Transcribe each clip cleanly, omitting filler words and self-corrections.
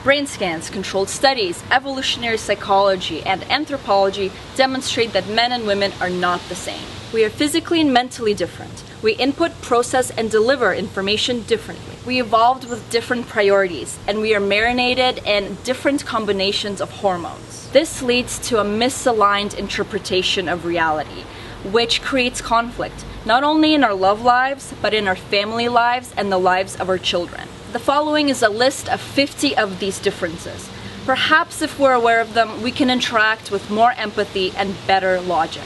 Brain scans, controlled studies, evolutionary psychology, and anthropology demonstrate that men and women are not the same. We are physically and mentally different. We input, process, and deliver information differently. We evolved with different priorities, and we are marinated in different combinations of hormones. This leads to a misaligned interpretation of reality, which creates conflict, not only in our love lives, but in our family lives and the lives of our children. The following is a list of 50 of these differences. Perhaps if we're aware of them, we can interact with more empathy and better logic.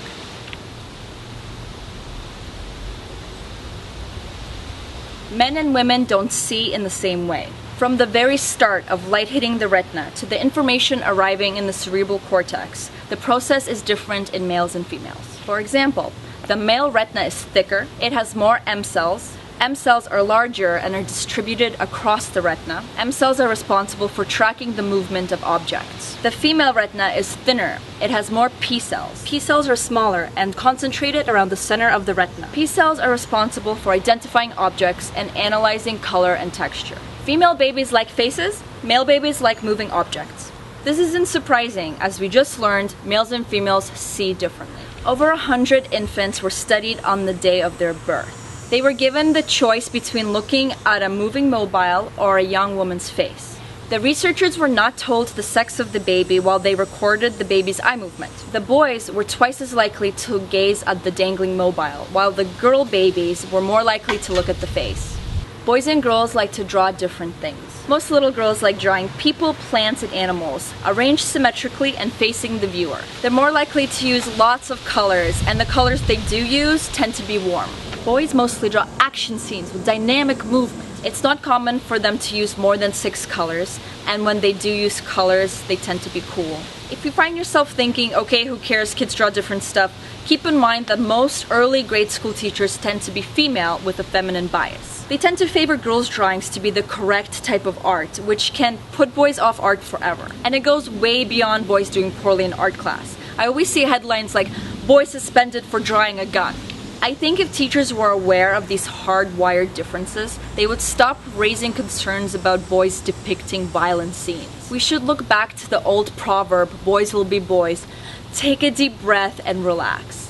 Men and women don't see in the same way. From the very start of light hitting the retina to the information arriving in the cerebral cortex, the process is different in males and females. For example, the male retina is thicker, it has more M cells. M cells are larger and are distributed across the retina. M cells are responsible for tracking the movement of objects. The female retina is thinner. It has more P cells. P cells are smaller and concentrated around the center of the retina. P cells are responsible for identifying objects and analyzing color and texture. Female babies like faces, male babies like moving objects. This isn't surprising, as we just learned, males and females see differently. Over 100 infants were studied on the day of their birth. They were given the choice between looking at a moving mobile or a young woman's face. The researchers were not told the sex of the baby while they recorded the baby's eye movement. The boys were twice as likely to gaze at the dangling mobile, while the girl babies were more likely to look at the face. Boys and girls like to draw different things. Most little girls like drawing people, plants, and animals, arranged symmetrically and facing the viewer. They're more likely to use lots of colors, and the colors they do use tend to be warm. Boys mostly draw action scenes with dynamic movement. It's not common for them to use more than 6 colors, and when they do use colors, they tend to be cool. If you find yourself thinking, okay, who cares, kids draw different stuff, keep in mind that most early grade school teachers tend to be female with a feminine bias. They tend to favor girls' drawings to be the correct type of art, which can put boys off art forever. And it goes way beyond boys doing poorly in art class. I always see headlines like, "Boy suspended for drawing a gun." I think if teachers were aware of these hardwired differences, they would stop raising concerns about boys depicting violent scenes. We should look back to the old proverb, "Boys will be boys." Take a deep breath and relax.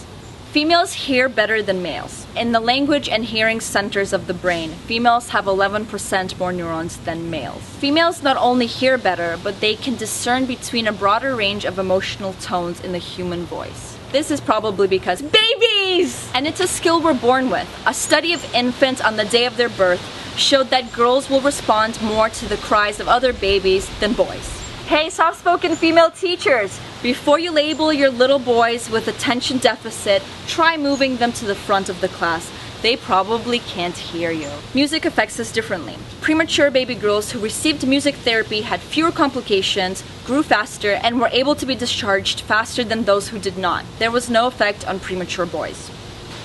Females hear better than males. In the language and hearing centers of the brain, females have 11% more neurons than males. Females not only hear better, but they can discern between a broader range of emotional tones in the human voice. This is probably because babies! And it's a skill we're born with. A study of infants on the day of their birth showed that girls will respond more to the cries of other babies than boys. Hey, soft-spoken female teachers! Before you label your little boys with attention deficit, try moving them to the front of the class. They probably can't hear you. Music affects us differently. Premature baby girls who received music therapy had fewer complications, grew faster, and were able to be discharged faster than those who did not. There was no effect on premature boys.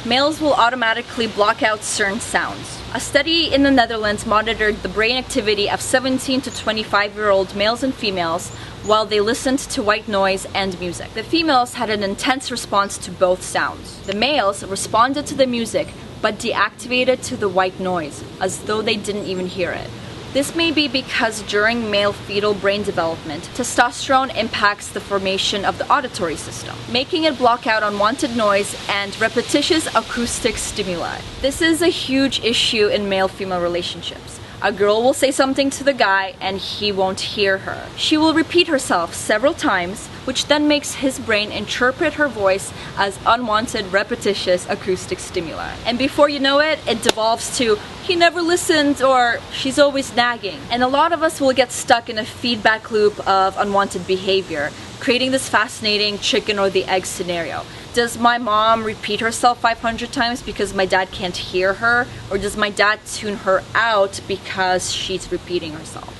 Males will automatically block out certain sounds. A study in the Netherlands monitored the brain activity of 17 to 25-year-old males and females while they listened to white noise and music. The females had an intense response to both sounds. The males responded to the music but deactivated to the white noise, as though they didn't even hear it. This may be because during male fetal brain development, testosterone impacts the formation of the auditory system, making it block out unwanted noise and repetitious acoustic stimuli. This is a huge issue in male-female relationships. A girl will say something to the guy and he won't hear her. She will repeat herself several times, which then makes his brain interpret her voice as unwanted, repetitious acoustic stimuli. And before you know it, it devolves to, "He never listens," or "She's always nagging." And a lot of us will get stuck in a feedback loop of unwanted behavior, creating this fascinating chicken or the egg scenario. Does my mom repeat herself 500 times because my dad can't hear her? Or does my dad tune her out because she's repeating herself?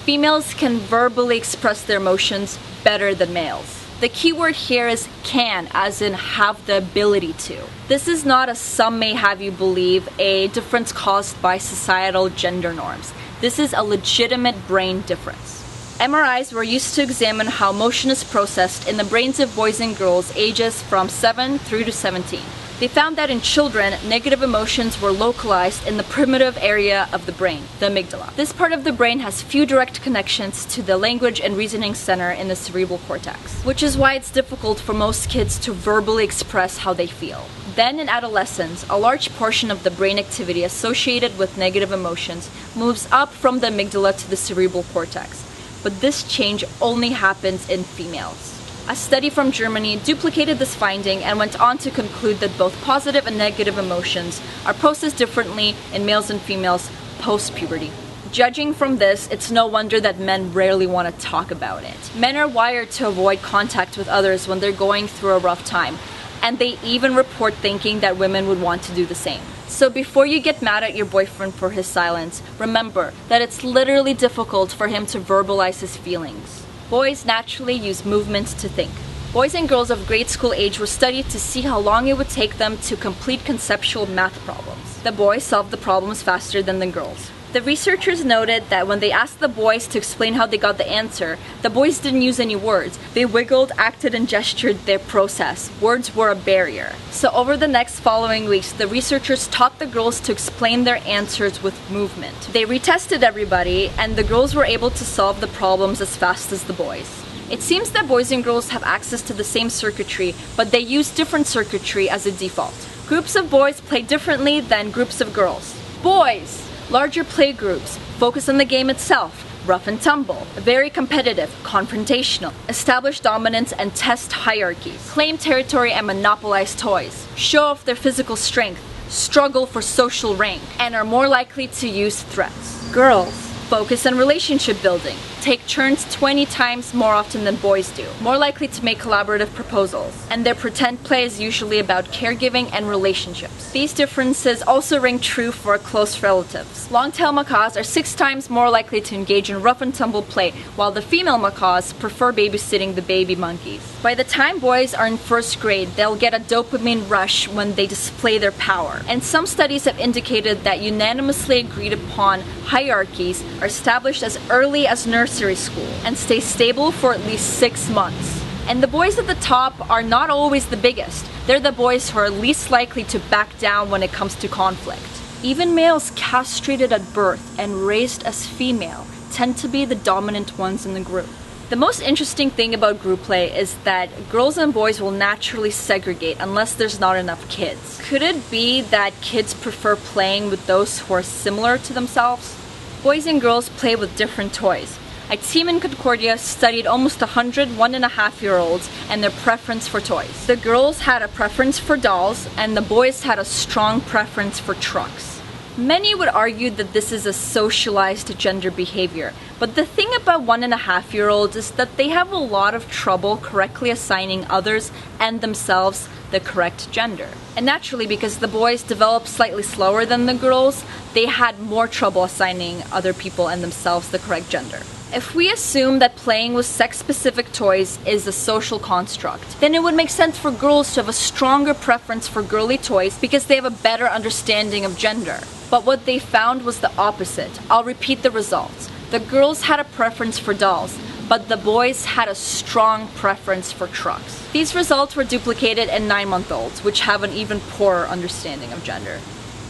Females can verbally express their emotions better than males. The key word here is can, as in have the ability to. This is not, as some may have you believe, a difference caused by societal gender norms. This is a legitimate brain difference. MRIs were used to examine how motion is processed in the brains of boys and girls ages from 7 through to 17. They found that in children, negative emotions were localized in the primitive area of the brain, the amygdala. This part of the brain has few direct connections to the language and reasoning center in the cerebral cortex, which is why it's difficult for most kids to verbally express how they feel. Then in adolescence, a large portion of the brain activity associated with negative emotions moves up from the amygdala to the cerebral cortex. But this change only happens in females. A study from Germany duplicated this finding and went on to conclude that both positive and negative emotions are processed differently in males and females post-puberty. Judging from this, it's no wonder that men rarely want to talk about it. Men are wired to avoid contact with others when they're going through a rough time, and they even report thinking that women would want to do the same. So before you get mad at your boyfriend for his silence, remember that it's literally difficult for him to verbalize his feelings. Boys naturally use movement to think. Boys and girls of grade school age were studied to see how long it would take them to complete conceptual math problems. The boys solved the problems faster than the girls. The researchers noted that when they asked the boys to explain how they got the answer, the boys didn't use any words. They wiggled, acted, and gestured their process. Words were a barrier. So over the next following weeks, the researchers taught the girls to explain their answers with movement. They retested everybody, and the girls were able to solve the problems as fast as the boys. It seems that boys and girls have access to the same circuitry, but they use different circuitry as a default. Groups of boys play differently than groups of girls. Boys! Larger play groups focus on the game itself, rough and tumble, very competitive, confrontational, establish dominance and test hierarchies, claim territory and monopolize toys, show off their physical strength, struggle for social rank, and are more likely to use threats. Girls focus on relationship building, take turns 20 times more often than boys do, more likely to make collaborative proposals, and their pretend play is usually about caregiving and relationships. These differences also ring true for close relatives. Long-tailed macaws are 6 times more likely to engage in rough and tumble play, while the female macaws prefer babysitting the baby monkeys. By the time boys are in first grade, they'll get a dopamine rush when they display their power. And some studies have indicated that unanimously agreed upon hierarchies are established as early as nursery school and stay stable for at least 6 months. And the boys at the top are not always the biggest. They're the boys who are least likely to back down when it comes to conflict. Even males castrated at birth and raised as female tend to be the dominant ones in the group. The most interesting thing about group play is that girls and boys will naturally segregate unless there's not enough kids. Could it be that kids prefer playing with those who are similar to themselves? Boys and girls play with different toys. A team in Concordia studied almost 100 1.5-year-olds and their preference for toys. The girls had a preference for dolls, and the boys had a strong preference for trucks. Many would argue that this is a socialized gender behavior, but the thing about 1.5-year-olds is that they have a lot of trouble correctly assigning others and themselves the correct gender. And naturally, because the boys develop slightly slower than the girls, they had more trouble assigning other people and themselves the correct gender. If we assume that playing with sex-specific toys is a social construct, then it would make sense for girls to have a stronger preference for girly toys because they have a better understanding of gender. But what they found was the opposite. I'll repeat the results. The girls had a preference for dolls, but the boys had a strong preference for trucks. These results were duplicated in 9-month-olds, which have an even poorer understanding of gender.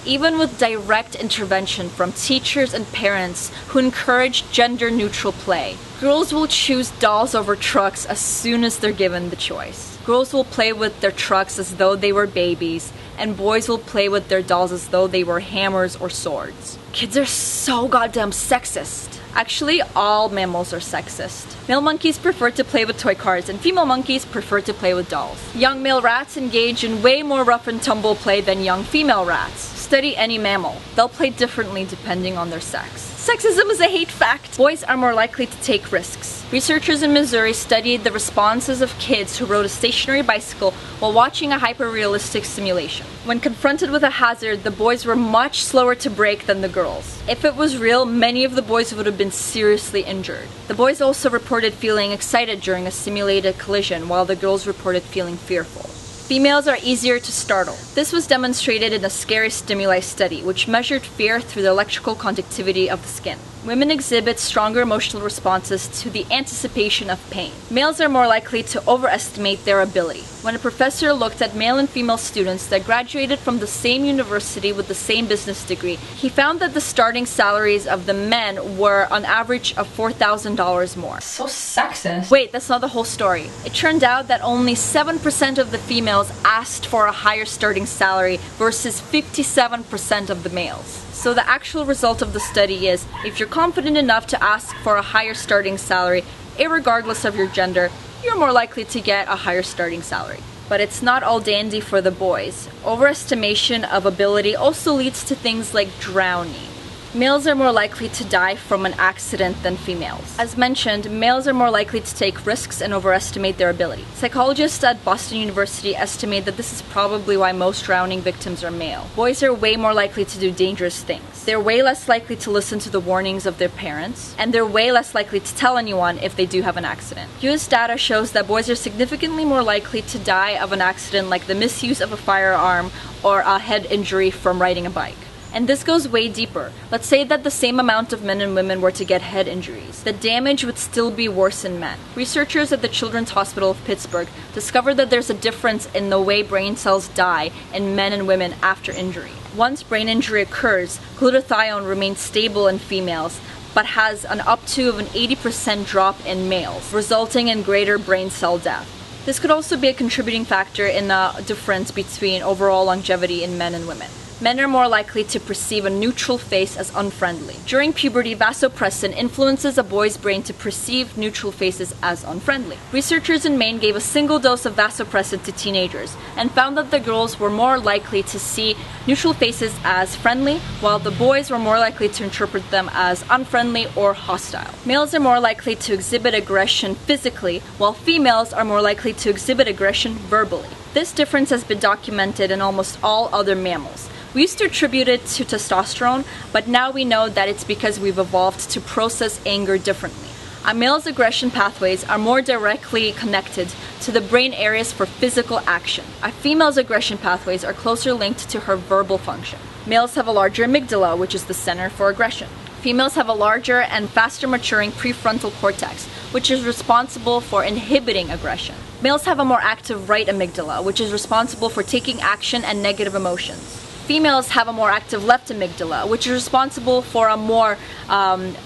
Even with direct intervention from teachers and parents who encourage gender-neutral play, girls will choose dolls over trucks as soon as they're given the choice. Girls will play with their trucks as though they were babies, and boys will play with their dolls as though they were hammers or swords. Kids are so goddamn sexist. Actually, all mammals are sexist. Male monkeys prefer to play with toy cars, and female monkeys prefer to play with dolls. Young male rats engage in way more rough and tumble play than young female rats. Study any mammal. They'll play differently depending on their sex. Sexism is a hate fact. Boys are more likely to take risks. Researchers in Missouri studied the responses of kids who rode a stationary bicycle while watching a hyper-realistic simulation. When confronted with a hazard, the boys were much slower to brake than the girls. If it was real, many of the boys would have been seriously injured. The boys also reported feeling excited during a simulated collision, while the girls reported feeling fearful. Females are easier to startle. This was demonstrated in a scary stimuli study, which measured fear through the electrical conductivity of the skin. Women exhibit stronger emotional responses to the anticipation of pain. Males are more likely to overestimate their ability. When a professor looked at male and female students that graduated from the same university with the same business degree, he found that the starting salaries of the men were on average of $4,000 more. So sexist. Wait, that's not the whole story. It turned out that only 7% of the females asked for a higher starting salary versus 57% of the males. So the actual result of the study is, if you're confident enough to ask for a higher starting salary, irregardless of your gender, you're more likely to get a higher starting salary. But it's not all dandy for the boys. Overestimation of ability also leads to things like drowning. Males are more likely to die from an accident than females. As mentioned, males are more likely to take risks and overestimate their ability. Psychologists at Boston University estimate that this is probably why most drowning victims are male. Boys are way more likely to do dangerous things. They're way less likely to listen to the warnings of their parents, and they're way less likely to tell anyone if they do have an accident. US data shows that boys are significantly more likely to die of an accident like the misuse of a firearm or a head injury from riding a bike. And this goes way deeper. Let's say that the same amount of men and women were to get head injuries. The damage would still be worse in men. Researchers at the Children's Hospital of Pittsburgh discovered that there's a difference in the way brain cells die in men and women after injury. Once brain injury occurs, glutathione remains stable in females, but has an up to of an 80% drop in males, resulting in greater brain cell death. This could also be a contributing factor in the difference between overall longevity in men and women. Men are more likely to perceive a neutral face as unfriendly. During puberty, vasopressin influences a boy's brain to perceive neutral faces as unfriendly. Researchers in Maine gave a single dose of vasopressin to teenagers and found that the girls were more likely to see neutral faces as friendly, while the boys were more likely to interpret them as unfriendly or hostile. Males are more likely to exhibit aggression physically, while females are more likely to exhibit aggression verbally. This difference has been documented in almost all other mammals. We used to attribute it to testosterone, but now we know that it's because we've evolved to process anger differently. A male's aggression pathways are more directly connected to the brain areas for physical action. A female's aggression pathways are closer linked to her verbal function. Males have a larger amygdala, which is the center for aggression. Females have a larger and faster maturing prefrontal cortex, which is responsible for inhibiting aggression. Males have a more active right amygdala, which is responsible for taking action and negative emotions. Females have a more active left amygdala, which is responsible for a more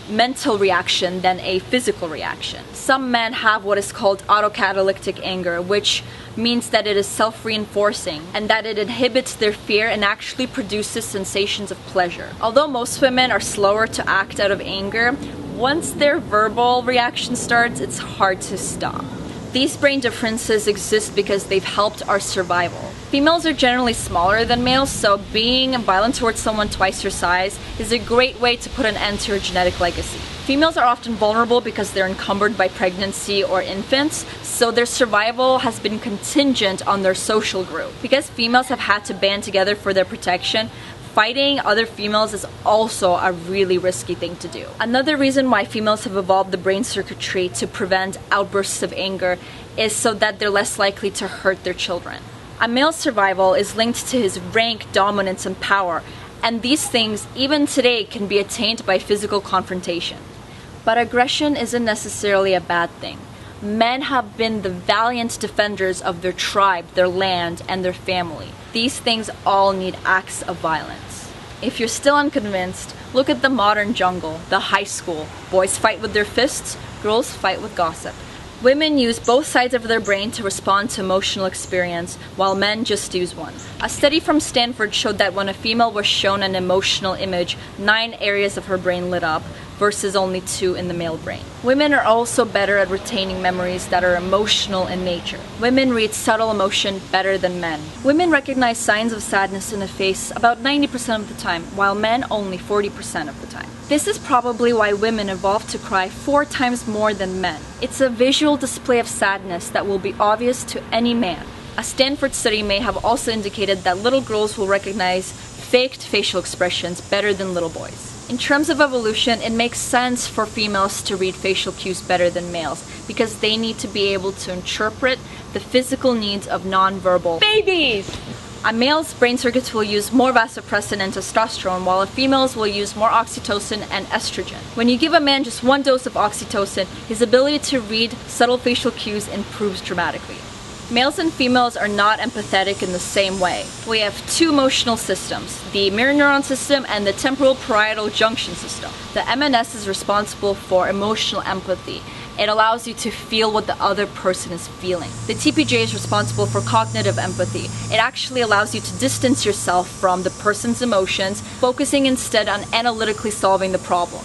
mental reaction than a physical reaction. Some men have what is called autocatalytic anger, which means that it is self-reinforcing and that it inhibits their fear and actually produces sensations of pleasure. Although most women are slower to act out of anger, once their verbal reaction starts, it's hard to stop. These brain differences exist because they've helped our survival. Females are generally smaller than males, so being violent towards someone twice your size is a great way to put an end to your genetic legacy. Females are often vulnerable because they're encumbered by pregnancy or infants, so their survival has been contingent on their social group. Because females have had to band together for their protection, fighting other females is also a really risky thing to do. Another reason why females have evolved the brain circuitry to prevent outbursts of anger is so that they're less likely to hurt their children. A male's survival is linked to his rank, dominance, and power, and these things, even today, can be attained by physical confrontation. But aggression isn't necessarily a bad thing. Men have been the valiant defenders of their tribe, their land, and their family. These things all need acts of violence. If you're still unconvinced, look at the modern jungle, the high school. Boys fight with their fists, girls fight with gossip. Women use both sides of their brain to respond to emotional experience, while men just use one. A study from Stanford showed that when a female was shown an emotional image, 9 areas of her brain lit up, versus only 2 in the male brain. Women are also better at retaining memories that are emotional in nature. Women read subtle emotion better than men. Women recognize signs of sadness in a face about 90% of the time, while men only 40% of the time. This is probably why women evolved to cry 4 times more than men. It's a visual display of sadness that will be obvious to any man. A Stanford study may have also indicated that little girls will recognize faked facial expressions better than little boys. In terms of evolution, it makes sense for females to read facial cues better than males because they need to be able to interpret the physical needs of nonverbal babies. A male's brain circuits will use more vasopressin and testosterone, while a female's will use more oxytocin and estrogen. When you give a man just one dose of oxytocin, his ability to read subtle facial cues improves dramatically. Males and females are not empathetic in the same way. We have two emotional systems, the mirror neuron system and the temporal parietal junction system. The MNS is responsible for emotional empathy. It allows you to feel what the other person is feeling. The TPJ is responsible for cognitive empathy. It actually allows you to distance yourself from the person's emotions, focusing instead on analytically solving the problem.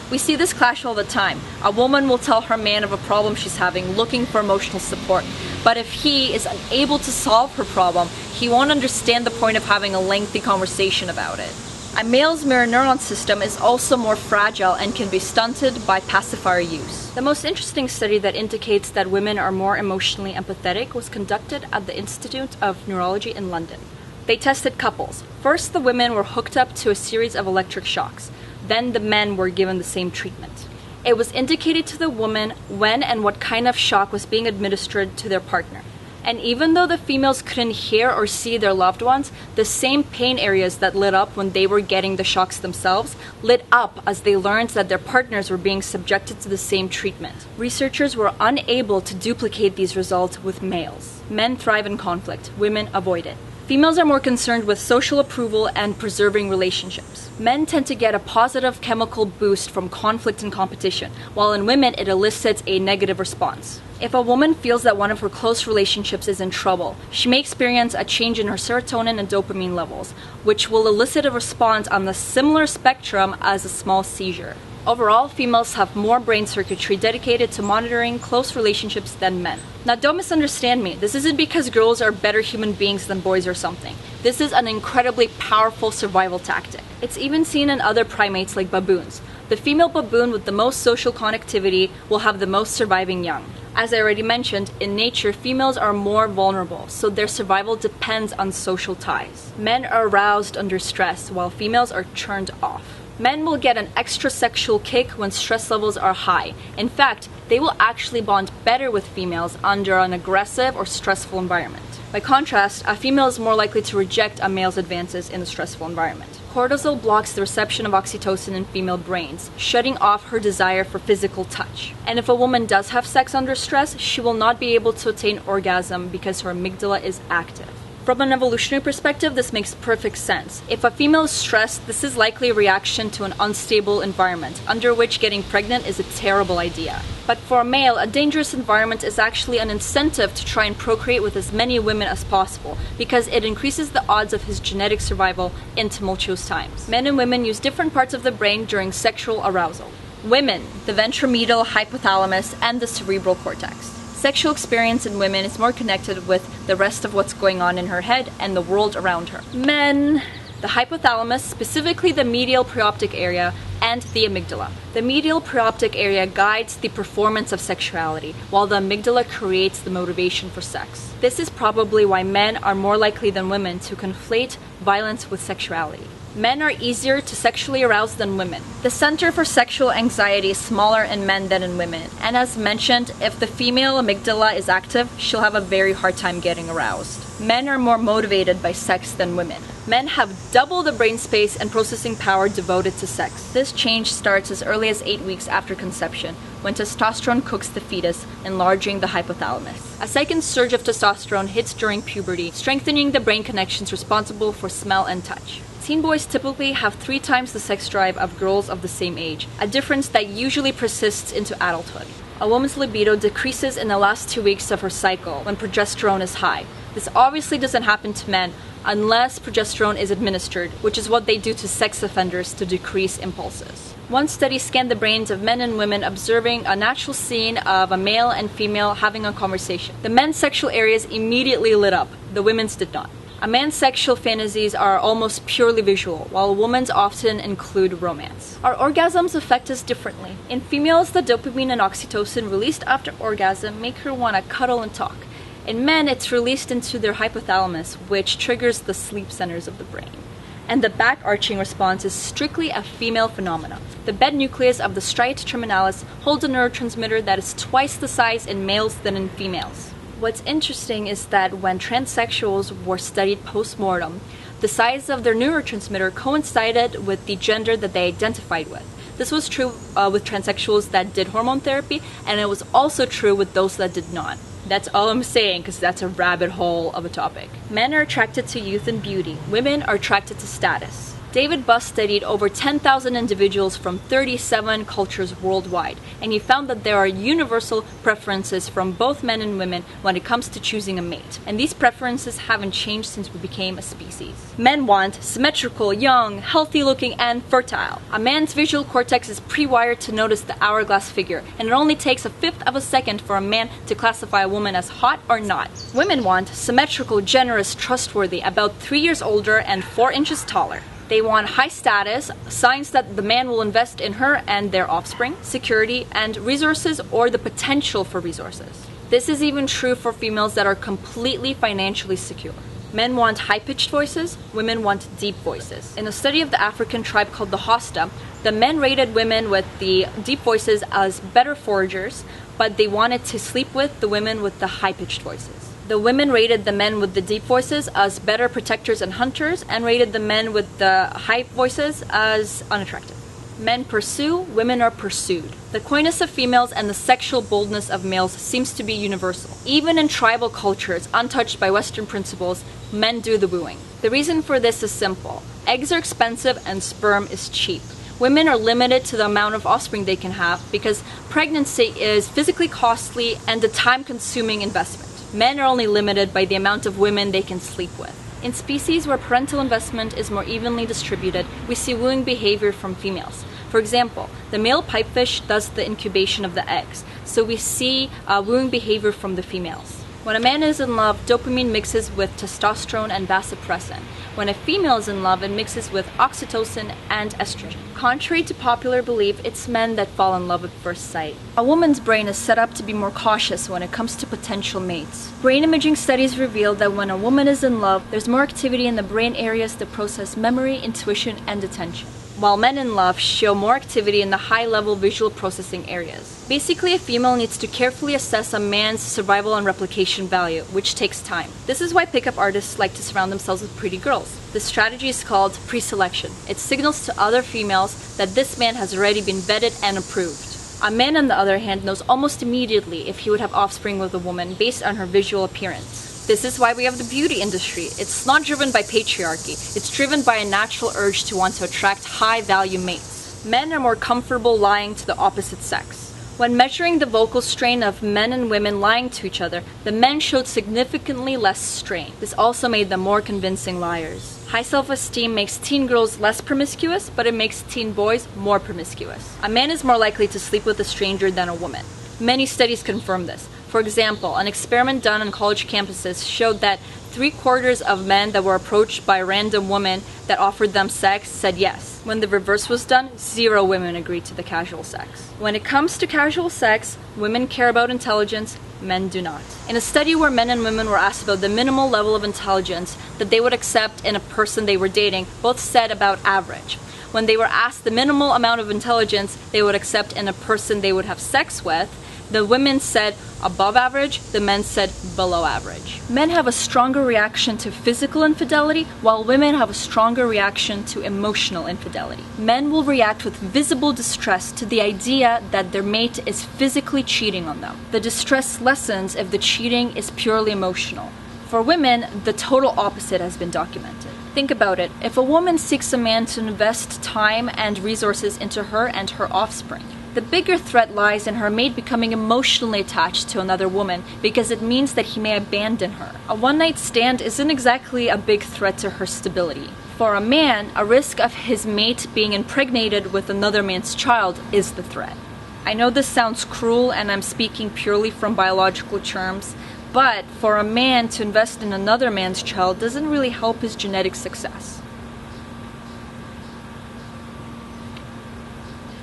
We see this clash all the time. A woman will tell her man of a problem she's having, looking for emotional support. But if he is unable to solve her problem, he won't understand the point of having a lengthy conversation about it. A male's mirror neuron system is also more fragile and can be stunted by pacifier use. The most interesting study that indicates that women are more emotionally empathetic was conducted at the Institute of Neurology in London. They tested couples. First, the women were hooked up to a series of electric shocks. Then the men were given the same treatment. It was indicated to the woman when and what kind of shock was being administered to their partner. And even though the females couldn't hear or see their loved ones, the same pain areas that lit up when they were getting the shocks themselves lit up as they learned that their partners were being subjected to the same treatment. Researchers were unable to duplicate these results with males. Men thrive in conflict, women avoid it. Females are more concerned with social approval and preserving relationships. Men tend to get a positive chemical boost from conflict and competition, while in women it elicits a negative response. If a woman feels that one of her close relationships is in trouble, she may experience a change in her serotonin and dopamine levels, which will elicit a response on the similar spectrum as a small seizure. Overall, females have more brain circuitry dedicated to monitoring close relationships than men. Now, don't misunderstand me. This isn't because girls are better human beings than boys or something. This is an incredibly powerful survival tactic. It's even seen in other primates like baboons. The female baboon with the most social connectivity will have the most surviving young. As I already mentioned, in nature, females are more vulnerable, so their survival depends on social ties. Men are aroused under stress, while females are turned off. Men will get an extra sexual kick when stress levels are high. In fact, they will actually bond better with females under an aggressive or stressful environment. By contrast, a female is more likely to reject a male's advances in a stressful environment. Cortisol blocks the reception of oxytocin in female brains, shutting off her desire for physical touch. And if a woman does have sex under stress, she will not be able to attain orgasm because her amygdala is active. From an evolutionary perspective, this makes perfect sense. If a female is stressed, this is likely a reaction to an unstable environment, under which getting pregnant is a terrible idea. But for a male, a dangerous environment is actually an incentive to try and procreate with as many women as possible, because it increases the odds of his genetic survival in tumultuous times. Men and women use different parts of the brain during sexual arousal. Women, the ventromedial hypothalamus and the cerebral cortex. Sexual experience in women is more connected with the rest of what's going on in her head and the world around her. Men, the hypothalamus, specifically the medial preoptic area, and the amygdala. The medial preoptic area guides the performance of sexuality, while the amygdala creates the motivation for sex. This is probably why men are more likely than women to conflate violence with sexuality. Men are easier to sexually arouse than women. The center for sexual anxiety is smaller in men than in women, and as mentioned, if the female amygdala is active, she'll have a very hard time getting aroused. Men are more motivated by sex than women. Men have double the brain space and processing power devoted to sex. This change starts as early as 8 weeks after conception, when testosterone cooks the fetus, enlarging the hypothalamus. A second surge of testosterone hits during puberty, strengthening the brain connections responsible for smell and touch. Teen boys typically have 3 times the sex drive of girls of the same age, a difference that usually persists into adulthood. A woman's libido decreases in the last 2 weeks of her cycle when progesterone is high. This obviously doesn't happen to men unless progesterone is administered, which is what they do to sex offenders to decrease impulses. One study scanned the brains of men and women, observing a natural scene of a male and female having a conversation. The men's sexual areas immediately lit up, the women's did not. A man's sexual fantasies are almost purely visual, while a woman's often include romance. Our orgasms affect us differently. In females, the dopamine and oxytocin released after orgasm make her want to cuddle and talk. In men, it's released into their hypothalamus, which triggers the sleep centers of the brain. And the back-arching response is strictly a female phenomenon. The bed nucleus of the striate terminalis holds a neurotransmitter that is twice the size in males than in females. What's interesting is that when transsexuals were studied post-mortem, the size of their neurotransmitter coincided with the gender that they identified with. This was true with transsexuals that did hormone therapy, and it was also true with those that did not. That's all I'm saying, because that's a rabbit hole of a topic. Men are attracted to youth and beauty. Women are attracted to status. David Buss studied over 10,000 individuals from 37 cultures worldwide, and he found that there are universal preferences from both men and women when it comes to choosing a mate. And these preferences haven't changed since we became a species. Men want symmetrical, young, healthy-looking, and fertile. A man's visual cortex is pre-wired to notice the hourglass figure, and it only takes a fifth of a second for a man to classify a woman as hot or not. Women want symmetrical, generous, trustworthy, about 3 years older and 4 inches taller. They want high status, signs that the man will invest in her and their offspring, security, and resources or the potential for resources. This is even true for females that are completely financially secure. Men want high-pitched voices, women want deep voices. In a study of the African tribe called the Hosta, the men rated women with the deep voices as better foragers, but they wanted to sleep with the women with the high-pitched voices. The women rated the men with the deep voices as better protectors and hunters, and rated the men with the high voices as unattractive. Men pursue, women are pursued. The coyness of females and the sexual boldness of males seems to be universal. Even in tribal cultures, untouched by Western principles, men do the wooing. The reason for this is simple. Eggs are expensive and sperm is cheap. Women are limited to the amount of offspring they can have because pregnancy is physically costly and a time-consuming investment. Men are only limited by the amount of women they can sleep with. In species where parental investment is more evenly distributed, we see wooing behavior from females. For example, the male pipefish does the incubation of the eggs, so we see wooing behavior from the females. When a man is in love, dopamine mixes with testosterone and vasopressin. When a female is in love, it mixes with oxytocin and estrogen. Contrary to popular belief, it's men that fall in love at first sight. A woman's brain is set up to be more cautious when it comes to potential mates. Brain imaging studies reveal that when a woman is in love, there's more activity in the brain areas that process memory, intuition, and attention, while men in love show more activity in the high-level visual processing areas. Basically, a female needs to carefully assess a man's survival and replication value, which takes time. This is why pickup artists like to surround themselves with pretty girls. This strategy is called pre-selection. It signals to other females that this man has already been vetted and approved. A man, on the other hand, knows almost immediately if he would have offspring with a woman based on her visual appearance. This is why we have the beauty industry. It's not driven by patriarchy. It's driven by a natural urge to want to attract high-value mates. Men are more comfortable lying to the opposite sex. When measuring the vocal strain of men and women lying to each other, the men showed significantly less strain. This also made them more convincing liars. High self-esteem makes teen girls less promiscuous, but it makes teen boys more promiscuous. A man is more likely to sleep with a stranger than a woman. Many studies confirm this. For example, an experiment done on college campuses showed that 3/4 of men that were approached by a random woman that offered them sex said yes. When the reverse was done, 0 women agreed to the casual sex. When it comes to casual sex, women care about intelligence, men do not. In a study where men and women were asked about the minimal level of intelligence that they would accept in a person they were dating, both said about average. When they were asked the minimal amount of intelligence they would accept in a person they would have sex with, the women said above average, the men said below average. Men have a stronger reaction to physical infidelity, while women have a stronger reaction to emotional infidelity. Men will react with visible distress to the idea that their mate is physically cheating on them. The distress lessens if the cheating is purely emotional. For women, the total opposite has been documented. Think about it. If a woman seeks a man to invest time and resources into her and her offspring, the bigger threat lies in her mate becoming emotionally attached to another woman because it means that he may abandon her. A one-night stand isn't exactly a big threat to her stability. For a man, a risk of his mate being impregnated with another man's child is the threat. I know this sounds cruel and I'm speaking purely from biological terms, but for a man to invest in another man's child doesn't really help his genetic success.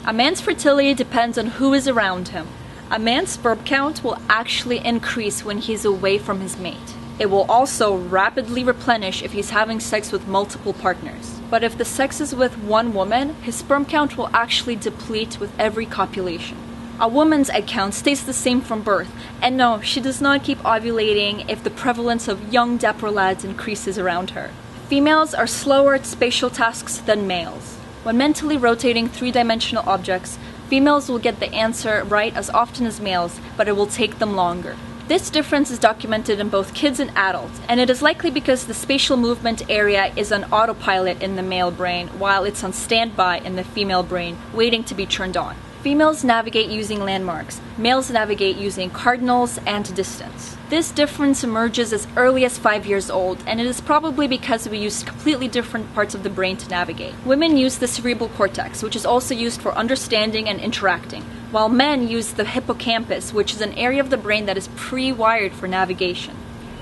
A man's fertility depends on who is around him. A man's sperm count will actually increase when he's away from his mate. It will also rapidly replenish if he's having sex with multiple partners. But if the sex is with one woman, his sperm count will actually deplete with every copulation. A woman's egg count stays the same from birth, and no, she does not keep ovulating if the prevalence of young dapper lads increases around her. Females are slower at spatial tasks than males. When mentally rotating three-dimensional objects, females will get the answer right as often as males, but it will take them longer. This difference is documented in both kids and adults, and it is likely because the spatial movement area is on autopilot in the male brain, while it's on standby in the female brain, waiting to be turned on. Females navigate using landmarks. Males navigate using cardinals and distance. This difference emerges as early as 5 years old, and it is probably because we use completely different parts of the brain to navigate. Women use the cerebral cortex, which is also used for understanding and interacting, while men use the hippocampus, which is an area of the brain that is pre-wired for navigation.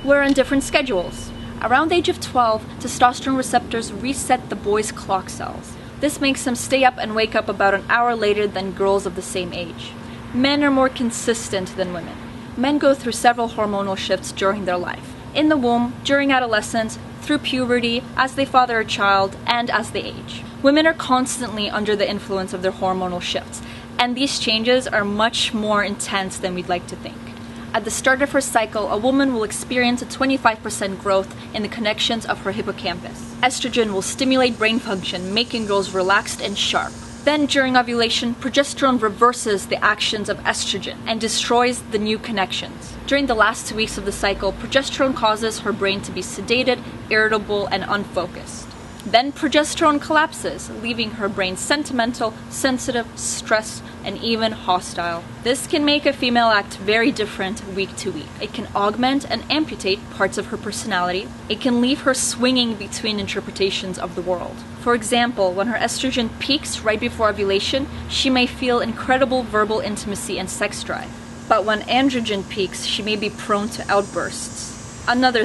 We're on different schedules. Around the age of 12, testosterone receptors reset the boy's clock cells. This makes them stay up and wake up about an hour later than girls of the same age. Men are more consistent than women. Men go through several hormonal shifts during their life. In the womb, during adolescence, through puberty, as they father a child, and as they age. Women are constantly under the influence of their hormonal shifts, and these changes are much more intense than we'd like to think. At the start of her cycle, a woman will experience a 25% growth in the connections of her hippocampus. Estrogen will stimulate brain function, making girls relaxed and sharp. Then, during ovulation, progesterone reverses the actions of estrogen and destroys the new connections. During the last 2 weeks of the cycle, progesterone causes her brain to be sedated, irritable, and unfocused. Then progesterone collapses, leaving her brain sentimental, sensitive, stressed, and even hostile. This can make a female act very different week to week. It can augment and amputate parts of her personality. It can leave her swinging between interpretations of the world. For example, when her estrogen peaks right before ovulation, she may feel incredible verbal intimacy and sex drive. But when androgen peaks, she may be prone to outbursts. Another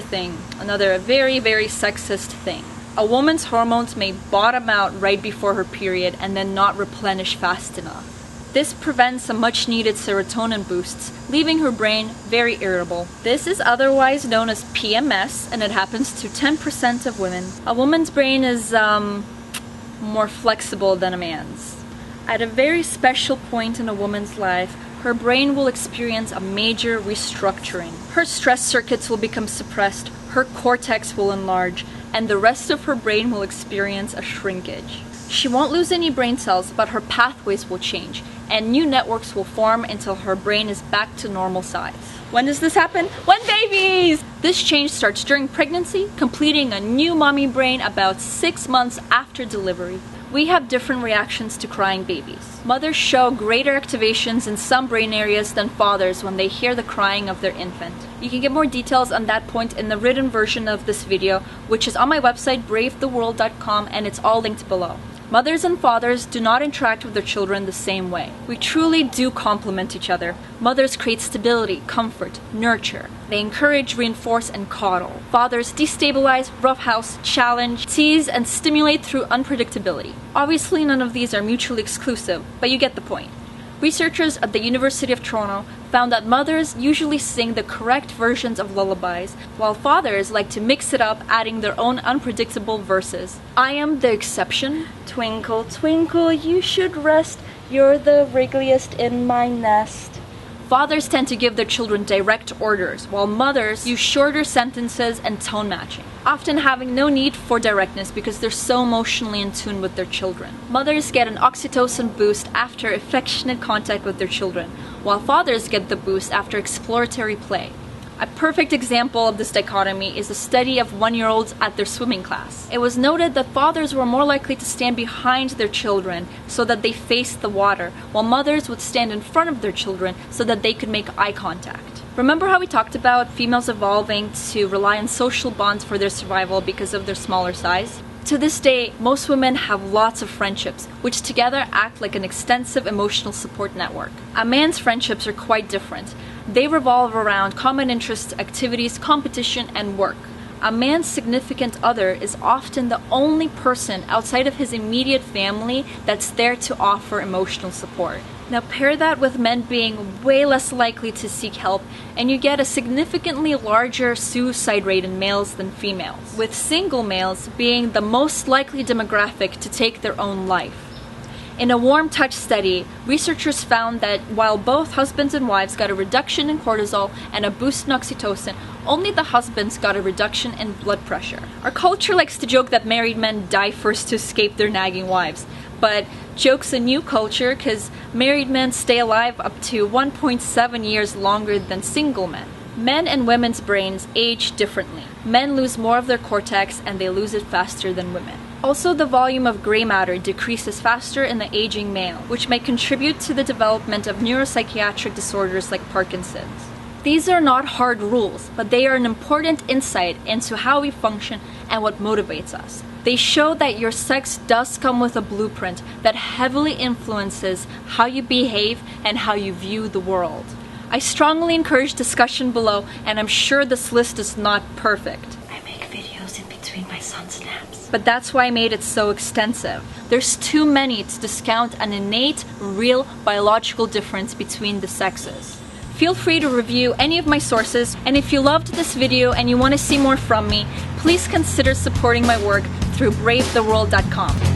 very, very sexist thing. A woman's hormones may bottom out right before her period and then not replenish fast enough. This prevents some much-needed serotonin boosts, leaving her brain very irritable. This is otherwise known as PMS, and it happens to 10% of women. A woman's brain is more flexible than a man's. At a very special point in a woman's life, her brain will experience a major restructuring. Her stress circuits will become suppressed, her cortex will enlarge, and the rest of her brain will experience a shrinkage. She won't lose any brain cells, but her pathways will change, and new networks will form until her brain is back to normal size. When does this happen? When babies! This change starts during pregnancy, completing a new mommy brain about 6 months after delivery. We have different reactions to crying babies. Mothers show greater activations in some brain areas than fathers when they hear the crying of their infant. You can get more details on that point in the written version of this video, which is on my website bravetheworld.com, and it's all linked below. Mothers and fathers do not interact with their children the same way. We truly do complement each other. Mothers create stability, comfort, nurture. They encourage, reinforce, and coddle. Fathers destabilize, roughhouse, challenge, tease, and stimulate through unpredictability. Obviously, none of these are mutually exclusive, but you get the point. Researchers at the University of Toronto found that mothers usually sing the correct versions of lullabies, while fathers like to mix it up, adding their own unpredictable verses. I am the exception. Twinkle, twinkle, you should rest. You're the wriggliest in my nest. Fathers tend to give their children direct orders, while mothers use shorter sentences and tone matching, often having no need for directness because they're so emotionally in tune with their children. Mothers get an oxytocin boost after affectionate contact with their children, while fathers get the boost after exploratory play. A perfect example of this dichotomy is a study of 1-year-olds at their swimming class. It was noted that fathers were more likely to stand behind their children so that they faced the water, while mothers would stand in front of their children so that they could make eye contact. Remember how we talked about females evolving to rely on social bonds for their survival because of their smaller size? To this day, most women have lots of friendships, which together act like an extensive emotional support network. A man's friendships are quite different. They revolve around common interests, activities, competition, and work. A man's significant other is often the only person outside of his immediate family that's there to offer emotional support. Now pair that with men being way less likely to seek help, and you get a significantly larger suicide rate in males than females, with single males being the most likely demographic to take their own life. In a warm touch study, researchers found that while both husbands and wives got a reduction in cortisol and a boost in oxytocin, only the husbands got a reduction in blood pressure. Our culture likes to joke that married men die first to escape their nagging wives, but joke's a new culture because married men stay alive up to 1.7 years longer than single men. Men and women's brains age differently. Men lose more of their cortex and they lose it faster than women. Also, the volume of gray matter decreases faster in the aging male, which may contribute to the development of neuropsychiatric disorders like Parkinson's. These are not hard rules, but they are an important insight into how we function and what motivates us. They show that your sex does come with a blueprint that heavily influences how you behave and how you view the world. I strongly encourage discussion below, and I'm sure this list is not perfect. I make videos in between my son's naps. But that's why I made it so extensive. There's too many to discount an innate, real biological difference between the sexes. Feel free to review any of my sources, and if you loved this video and you want to see more from me, please consider supporting my work through bravetheworld.com.